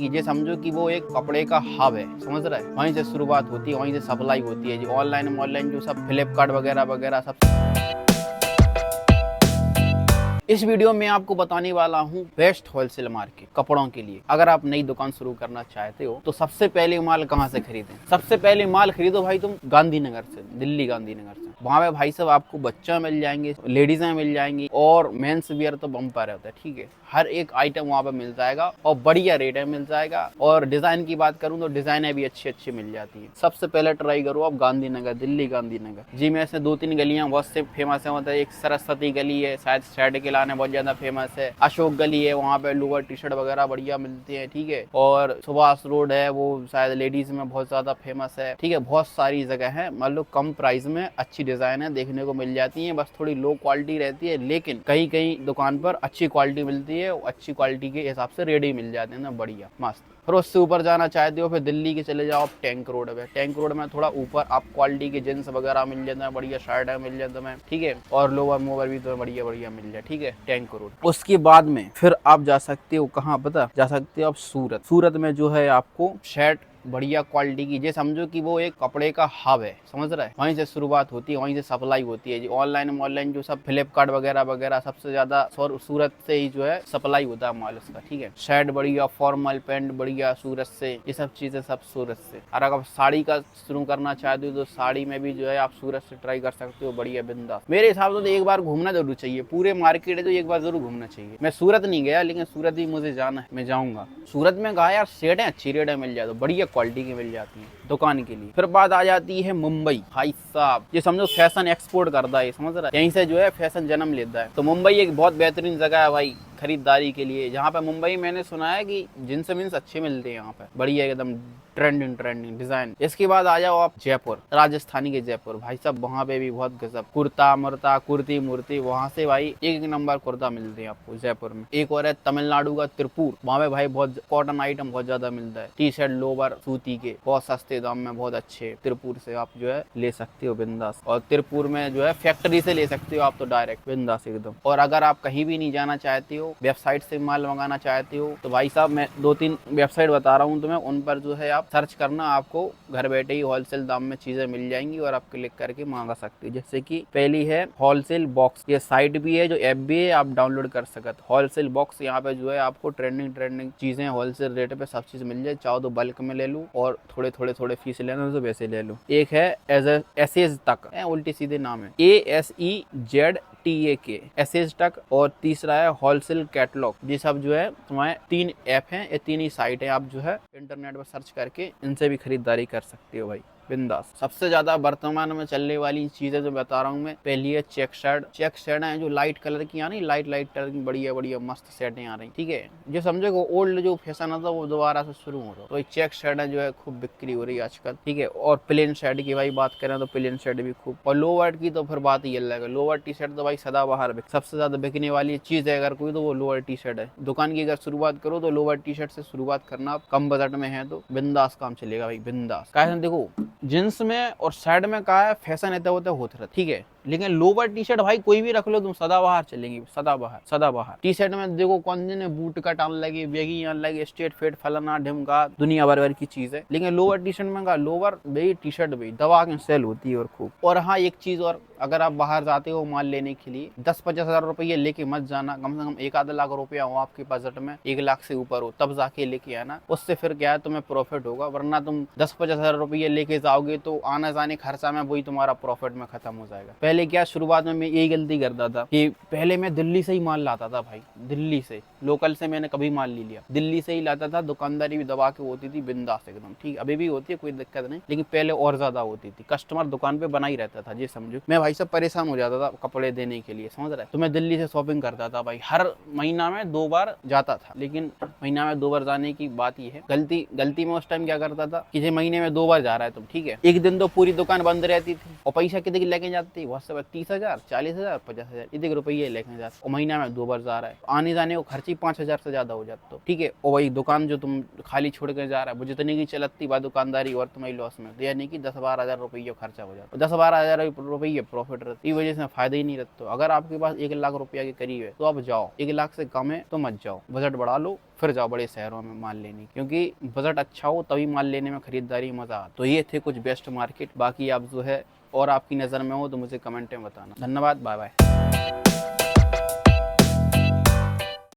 ये समझो कि वो एक कपड़े का हब है, समझ रहा है। वहीं से शुरुआत होती है, वहीं से सप्लाई होती है जी। ऑनलाइन जो सब फ्लिपकार्ट वगैरह वगैरह सब। इस वीडियो में आपको बताने वाला हूँ बेस्ट होलसेल मार्केट कपड़ों के लिए। अगर आप नई दुकान शुरू करना चाहते हो तो सबसे पहले माल कहाँ से खरीदें? सबसे पहले माल खरीदो भाई तुम गांधीनगर से, दिल्ली गांधीनगर से। वहां पे भाई साहब आपको बच्चा मिल जाएंगे, लेडीजें मिल जाएंगी और मेंस वियर तो बम्पर होता है, ठीक है। हर एक आइटम वहाँ पे मिल जाएगा और बढ़िया रेट में मिल जाएगा। और डिजाइन की बात करूँ तो डिजाइनें भी अच्छी अच्छी मिल जाती है। सबसे पहले ट्राई करो आप गांधीनगर, दिल्ली गांधीनगर जी में से 2-3 गलियां बहुत से फेमस है। मतलब एक सरस्वती गली है, शायद शर्ट के लाने बहुत ज्यादा फेमस है। अशोक गली है, वहाँ पे लोअर टी शर्ट वगैरह बढ़िया मिलती है, ठीक है। और सुभाष रोड है, वो शायद लेडीज में बहुत ज्यादा फेमस है, ठीक है। बहुत सारी जगह है, मतलब कम प्राइस में अच्छी डिजाइन है देखने को मिल जाती है। बस थोड़ी लो क्वालिटी रहती है, लेकिन कहीं कहीं दुकान पर अच्छी क्वालिटी मिलती है। अच्छी क्वालिटी के हिसाब से रेट ही मिल जाते हैं ना, बढ़िया मस्त। फिर उससे ऊपर जाना चाहते हो फिर दिल्ली के चले जाओ आप टैंक रोड पे। टैंक रोड में थोड़ा ऊपर आप क्वालिटी के जींस वगैरह मिल जाते हैं, बढ़िया शर्ट है मिल जाते हैं, ठीक है। और लोअर मोवर भी तो बढ़िया बढ़िया मिल जाए, ठीक है, टैंक रोड। उसके बाद में फिर आप जा सकते हो कहाँ पता? जा सकते हो आप सूरत। सूरत में जो है आपको शर्ट बढ़िया क्वालिटी की, ये समझो कि वो एक कपड़े का हब है, समझ रहा है। वहीं से शुरुआत होती है, वहीं से सप्लाई होती है जी। ऑनलाइन जो सब फ्लिपकार्ट वगैरह वगैरह सबसे ज्यादा सूरत से ही जो है सप्लाई होता है माल उसका, ठीक है। शर्ट बढ़िया, फॉर्मल पैंट बढ़िया सूरत से, ये सब चीजें सब सूरत से। और अगर साड़ी का शुरू करना चाहते हो तो साड़ी में भी जो है आप सूरत से ट्राई कर सकते हो, बढ़िया बिंदास। मेरे हिसाब से तो एक बार घूमना जरूर चाहिए, पूरे मार्केट है तो एक बार जरूर घूमना चाहिए। मैं सूरत नहीं गया, लेकिन सूरत ही मुझे जाना है, मैं जाऊंगा। सूरत में कहा यार शर्टें अच्छी रेट में मिल जाती है, बढ़िया क्वालिटी की मिल जाती है दुकान के लिए। फिर बात आ जाती है मुंबई। भाई साहब ये समझो फैशन एक्सपोर्ट करता है, समझ रहा है। यहीं से जो है फैशन जन्म लेता है। तो मुंबई एक बहुत बेहतरीन जगह है भाई खरीदारी के लिए। जहाँ पे मुंबई मैंने सुना है कि जींस मीन्स अच्छे मिलते हैं यहाँ पे, बढ़िया एकदम ट्रेंडिंग डिजाइन। इसके बाद आ जाओ आप जयपुर, राजस्थानी के जयपुर। भाई साहब वहाँ पे भी बहुत गजब कुर्ता मुर्ता, कुर्ती मूर्ति, वहाँ से भाई एक नंबर कुर्ता मिलते हैं आपको जयपुर में। एक और है तमिलनाडु का तिरुपुर, वहाँ पे भाई बहुत कॉटन आइटम बहुत ज्यादा मिलता है। टी शर्ट लोवर सूती के बहुत सस्ते दाम में, बहुत अच्छे। तिरुपुर से आप जो है ले सकते हो बिंदास। और तिरुपुर में जो है फैक्ट्री से ले सकते हो आप तो डायरेक्ट बिंदास एकदम। और अगर आप कहीं भी नहीं जाना चाहते हो, वेबसाइट से माल मंगाना चाहते हो, तो भाई साहब मैं 2-3 वेबसाइट बता रहा हूँ तुम्हें, उन पर जो है आप सर्च करना, आपको घर बैठे ही होलसेल दाम में चीजें मिल जाएंगी और आप क्लिक करके मंगा सकते हो। जैसे कि पहली है होलसेल बॉक्स, ये साइट भी है, जो ऐप भी है, आप डाउनलोड कर सकते। होलसेल बॉक्स यहाँ पे जो है आपको ट्रेंडिंग चीजें होलसेल रेट पे सब चीज मिल जाए। चाहो तो बल्क में ले लूँ और थोड़े फीस लेना तो वैसे ले लूँ। एक है एसेज तक, उल्टी सीधे नाम है, ASEZTAK, एसेज तक। और तीसरा है होलसेल कैटलॉग। ये सब जो है तुम्हारे 3 ऐप हैं, ये 3 ही साइट है, आप जो है इंटरनेट पर सर्च करके इनसे भी खरीदारी कर सकते हो भाई बिंदास। सबसे ज्यादा वर्तमान में चलने वाली चीजें जो बता रहा हूँ मैं, पहली है चेक शर्ट। चेक शर्ट है जो लाइट कलर की आ रही, लाइट कलर की बढ़िया मस्त शर्टें आ रही, ठीक है। जो समझो वो ओल्ड जो फैशन आता वो दोबारा से शुरू हो रहा है। तो चेक शर्ट जो है खूब बिक्री हो रही है आजकल, ठीक है। और प्लेन शर्ट की भाई बात करें तो प्लेन शर्ट भी खूब। और लोअर की तो फिर बात ही अलग है। लोअर टी शर्ट तो भाई सदाबहार सबसे ज्यादा बिकने वाली चीज है अगर कोई, तो वो लोअर टी शर्ट है। दुकान की अगर शुरुआत करो तो लोअर टी शर्ट से शुरुआत करना, आप कम बजट में है तो बिंदास काम चलेगा भाई बिंदास। देखो जींस में और शर्ट में कहा है फैशन इतना होता है, ठीक है। लेकिन लोवर टी शर्ट भाई कोई भी रख लो तुम, सदाबहार चलेंगी, सदाबहार। टी शर्ट में देखो कौन दिन बूट कट आने लगी, बेगी आने लगी, स्ट्रेट फिट फलाना ढिमका, दुनिया भर की चीज है। लेकिन लोवर टी शर्ट में कहा, लोवर भाई टी शर्ट भाई दबा के सेल होती है और खूब। और हाँ एक चीज और, अगर आप बाहर जाते हो माल लेने के लिए, 10-50 हजार रुपये लेके मत जाना। कम से कम 1-आधा लाख रुपया हो आपके बजट में, 1 लाख से ऊपर हो तब जाके लेके आना। उससे फिर क्या है तुम्हें प्रॉफिट होगा। वरना तुम 10-50 हजार रुपये लेके जाओगे तो आने जाने खर्चा में वही तुम्हारा प्रॉफिट में खत्म हो जाएगा। पहले क्या शुरुआत में मैं यही गलती करता था कि पहले मैं दिल्ली से ही माल लाता था भाई, दिल्ली से, लोकल से मैंने कभी माल नहीं लिया, दिल्ली से ही लाता था। दुकानदारी भी दबा के होती थी बिंदास एकदम, ठीक। अभी भी होती है, कोई दिक्कत नहीं, लेकिन पहले और ज्यादा होती थी। कस्टमर दुकान पे बना ही रहता था, ये समझो। मैं भाई सब परेशान हो जाता था कपड़े देने के लिए, समझ रहा है। तो मैं दिल्ली से शॉपिंग करता था भाई, हर महीना में 2 बार जाता था। लेकिन महीना में 2 बार जाने की बात ही है, गलती में उस टाइम क्या करता था कि महीने में 2 बार जा रहा है तुम, ठीक है। एक दिन तो पूरी दुकान बंद रहती थी और पैसा कितने की लेके जाती, बहुत सब 30,000, 40,000, 50,000 इतने रुपये लेके जाते, और महीना में 2 बार जा रहा है। आने जाने को खर्ची 5,000 से ज्यादा हो जाता, तो ठीक है। और वही दुकान जो तुम खाली छोड़ कर जा रहा है, वो जितने की चलती वह दुकानदारी और तुम्हारी लॉस में, यानी कि 10-12 हजार रुपये खर्चा हो जाता, 10-12 हजार रुपये प्रॉफिट रहती, वजह से फायदा ही नहीं रहता। अगर आपके पास 1 लाख रुपया के करीब है तो आप जाओ, 1 लाख से कम है तो मत जाओ, बजट बढ़ा लो, फिर जाओ बड़े शहरों में माल लेने, क्योंकि बजट अच्छा हो तभी माल लेने में खरीदारी मजा आता। तो ये थे कुछ बेस्ट मार्केट। बाकी आप जो है और आपकी नज़र में हो तो मुझे कमेंट में बताना। धन्यवाद, बाय बाय।